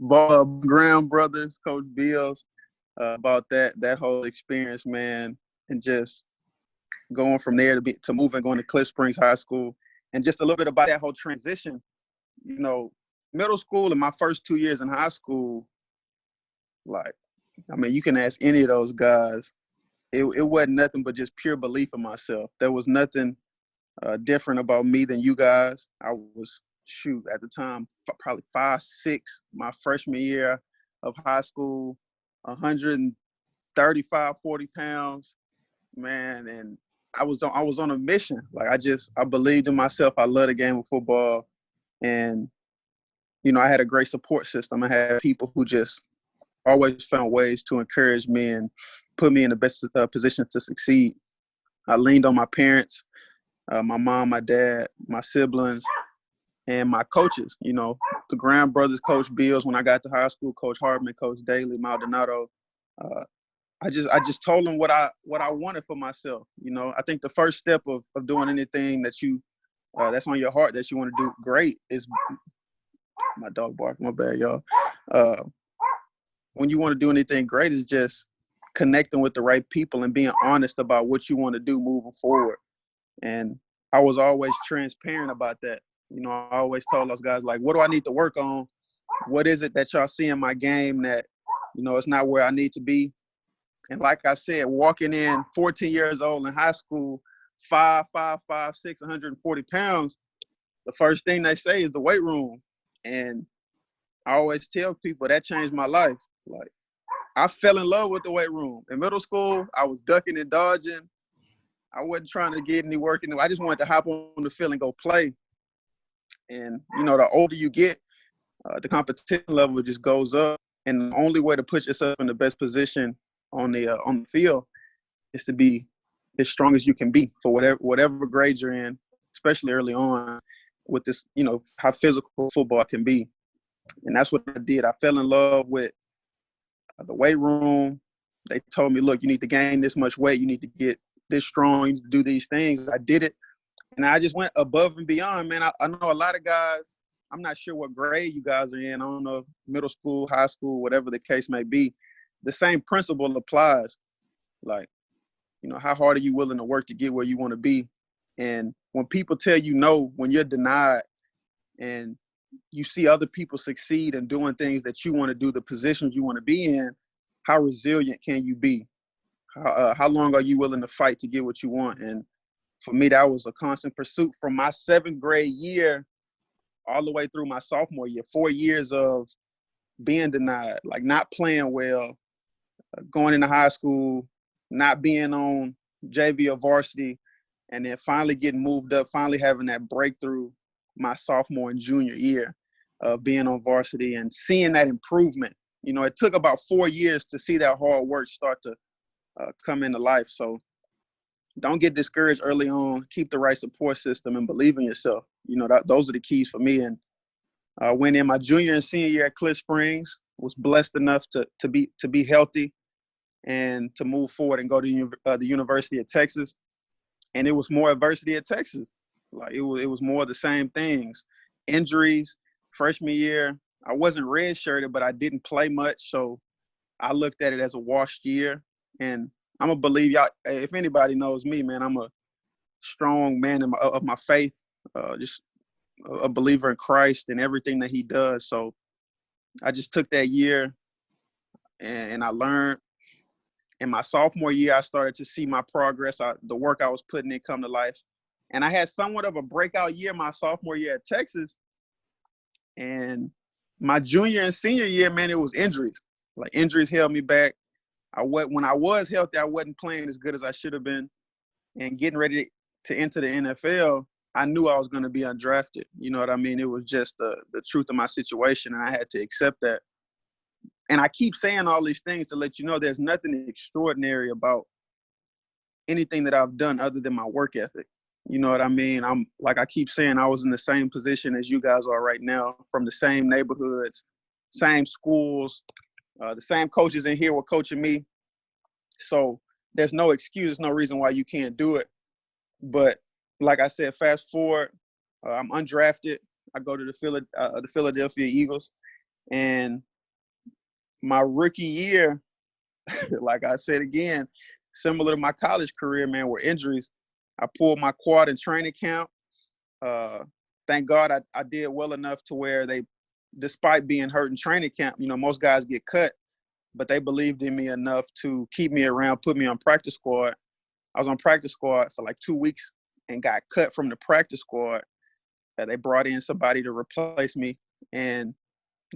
Graham brothers, Coach Bills, about that whole experience, man, and just going from there to moving, going to Cliff Springs High School, and just a little bit about that whole transition. You know, middle school and my first 2 years in high school, like, I mean, you can ask any of those guys. It wasn't nothing but just pure belief in myself. There was nothing different about me than you guys. I was, at the time, probably 5'6", my freshman year of high school, 135, 40 pounds, man. And I was on a mission. Like, I believed in myself. I loved the game of football. And, you know, I had a great support system. I had people who just always found ways to encourage me and put me in the best position to succeed. I leaned on my parents, my mom, my dad, my siblings, and my coaches. You know, the Graham brothers, Coach Bills. When I got to high school, Coach Hartman, Coach Daly, Maldonado. I just told them what I wanted for myself. You know, I think the first step of doing anything that you that's on your heart that you want to do great is my dog barking. My bad, y'all. When you want to do anything great is just connecting with the right people and being honest about what you want to do moving forward. And I was always transparent about that. You know, I always told those guys, like, what do I need to work on? What is it that y'all see in my game that, you know, it's not where I need to be? And like I said, walking in 14 years old in high school, 5'6", 140 pounds, the first thing they say is the weight room. And I always tell people that changed my life. Like, I fell in love with the weight room. In middle school, I was ducking and dodging. I wasn't trying to get any work in. I just wanted to hop on the field and go play. And, you know, the older you get, the competition level just goes up. And the only way to put yourself in the best position on the field is to be as strong as you can be for whatever grade you're in, especially early on with this, you know, how physical football can be. And that's what I did. I fell in love with the weight room. They told me, look, you need to gain this much weight. You need to get this strong. You need to do these things. I did it. And I just went above and beyond, man. I know a lot of guys, I'm not sure what grade you guys are in. I don't know if middle school, high school, whatever the case may be. The same principle applies. Like, you know, how hard are you willing to work to get where you want to be? And when people tell you no, when you're denied and you see other people succeed in doing things that you want to do, the positions you want to be in, how resilient can you be? How long are you willing to fight to get what you want? And for me, that was a constant pursuit from my 7th grade year all the way through my sophomore year, 4 years of being denied, like not playing well, going into high school, not being on JV or varsity, and then finally getting moved up, finally having that breakthrough my sophomore and junior year of being on varsity and seeing that improvement. You know, it took about 4 years to see that hard work start to come into life. So don't get discouraged early on. Keep the right support system and believe in yourself. You know, those are the keys for me. And I went in my junior and senior year at Cliff Springs, was blessed enough to be healthy and to move forward and go to the University of Texas. And it was more adversity at Texas. Like, it was more of the same things. Injuries, freshman year, I wasn't redshirted, but I didn't play much. So I looked at it as a washed year. And I'm going to believe y'all, if anybody knows me, man, I'm a strong man of my faith, just a believer in Christ and everything that he does. So I just took that year and I learned. In my sophomore year, I started to see my progress, the work I was putting in come to life. And I had somewhat of a breakout year my sophomore year at Texas. And my junior and senior year, man, it was injuries. Like, injuries held me back. When I was healthy, I wasn't playing as good as I should have been. And getting ready to enter the NFL, I knew I was going to be undrafted. You know what I mean? It was just the truth of my situation, and I had to accept that. And I keep saying all these things to let you know there's nothing extraordinary about anything that I've done other than my work ethic. You know what I mean? I'm like I keep saying, I was in the same position as you guys are right now, from the same neighborhoods, same schools, the same coaches in here were coaching me. So there's no excuse, no reason why you can't do it. But like I said, fast forward, I'm undrafted. I go to the Philadelphia Eagles. And my rookie year, like I said again, similar to my college career, man, were injuries. I pulled my quad in training camp. Thank God I did well enough to where despite being hurt in training camp, most guys get cut, but they believed in me enough to keep me around, put me on practice squad. I was on practice squad for like 2 weeks and got cut from the practice squad. They brought in somebody to replace me. And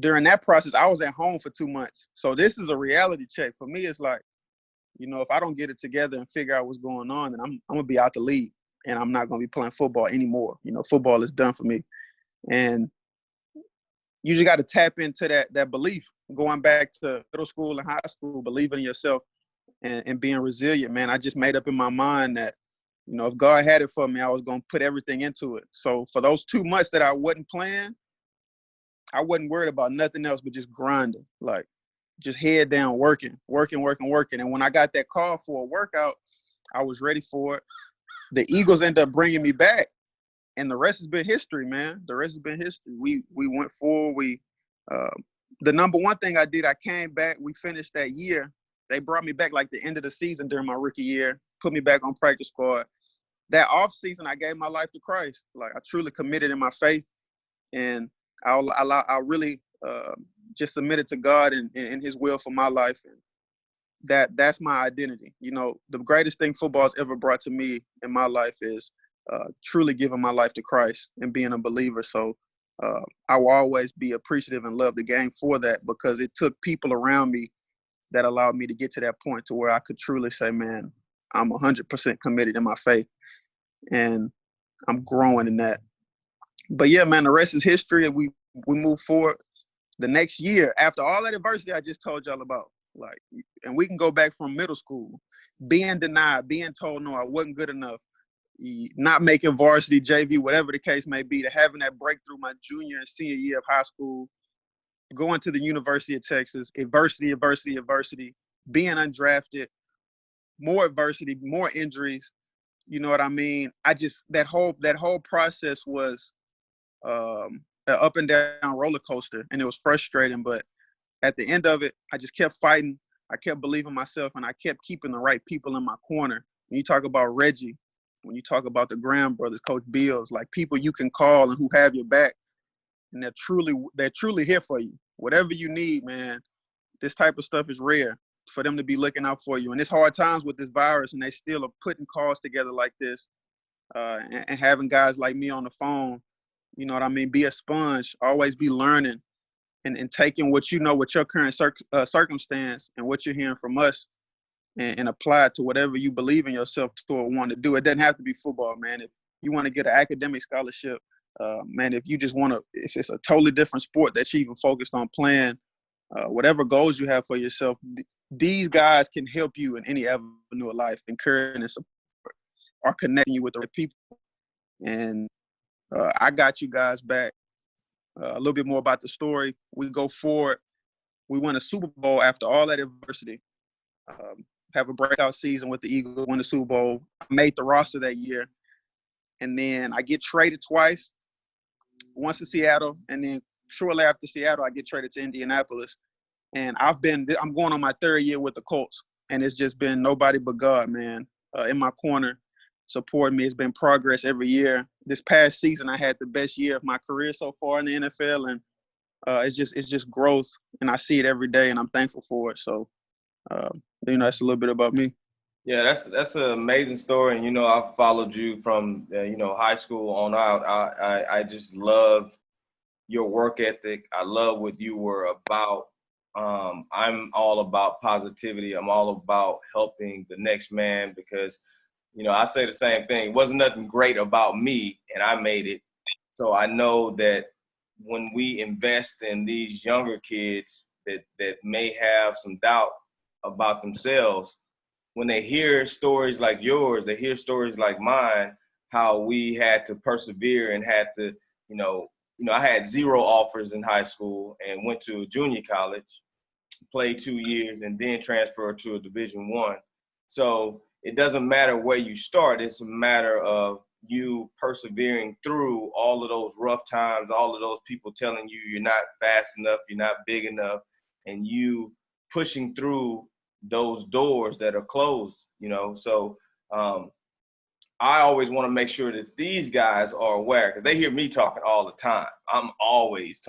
during that process, I was at home for 2 months. So this is a reality check. For me, it's like, if I don't get it together and figure out what's going on, then I'm going to be out the league and I'm not going to be playing football anymore. Football is done for me. And you just got to tap into that belief, going back to middle school and high school, believing in yourself and being resilient, man. I just made up in my mind that, if God had it for me, I was going to put everything into it. So for those 2 months that I wasn't playing, I wasn't worried about nothing else but just grinding, like just head down, working. And when I got that call for a workout, I was ready for it. The Eagles ended up bringing me back, and the rest has been history, man. The rest has been history. We went forward. The number one thing I did, I came back. We finished that year. They brought me back like the end of the season during my rookie year, put me back on practice squad. That off season, I gave my life to Christ. Like, I truly committed in my faith, and I really just submitted to God and His will for my life. And that's my identity. The greatest thing football's ever brought to me in my life is truly giving my life to Christ and being a believer. So I will always be appreciative and love the game for that, because it took people around me that allowed me to get to that point to where I could truly say, man, I'm 100% committed in my faith, and I'm growing in that. But yeah, man, the rest is history. We move forward. The next year, after all that adversity I just told y'all about, like, and we can go back from middle school, being denied, being told no, I wasn't good enough, not making varsity, JV, whatever the case may be, to having that breakthrough my junior and senior year of high school, going to the University of Texas, adversity, being undrafted, more adversity, more injuries. You know what I mean? That whole process was an up and down roller coaster, and it was frustrating. But at the end of it, I just kept fighting. I kept believing myself, and I kept keeping the right people in my corner. When you talk about Reggie, when you talk about the Graham brothers, Coach Bills, like people you can call and who have your back, and they're truly here for you. Whatever you need, man, this type of stuff is rare for them to be looking out for you. And it's hard times with this virus, and they still are putting calls together like this, and having guys like me on the phone. You know what I mean? Be a sponge, always be learning, and taking what with your current circumstance and what you're hearing from us, and apply it to whatever you believe in yourself to or want to do. It doesn't have to be football, man. If you want to get an academic scholarship, man, if you just want to, if it's a totally different sport that you even focused on playing, whatever goals you have for yourself, these guys can help you in any avenue of life, encouraging and support, or connecting you with the right people. And I got you guys back. A little bit more about the story. We go forward. We win a Super Bowl after all that adversity. Have a breakout season with the Eagles, win the Super Bowl. I made the roster that year. And then I get traded twice, once to Seattle, and then shortly after Seattle, I get traded to Indianapolis. And I'm going on my third year with the Colts, and it's just been nobody but God, man, in my corner, supporting me. It's been progress every year. This past season, I had the best year of my career so far in the NFL, and it's just growth, and I see it every day, and I'm thankful for it. So, that's a little bit about me. Yeah, that's an amazing story, and I've followed you from high school on out. I just love your work ethic. I love what you were about. I'm all about positivity. I'm all about helping the next man, because I say the same thing. It wasn't nothing great about me, and I made it. So I know that when we invest in these younger kids that may have some doubt about themselves, when they hear stories like yours, they hear stories like mine, how we had to persevere and had to, I had 0 offers in high school and went to junior college, played 2 years, and then transferred to a Division I. So it doesn't matter where you start. It's a matter of you persevering through all of those rough times, all of those people telling you you're not fast enough, you're not big enough, and you pushing through those doors that are closed, you know. So I always want to make sure that these guys are aware, because they hear me talking all the time. I'm always talking.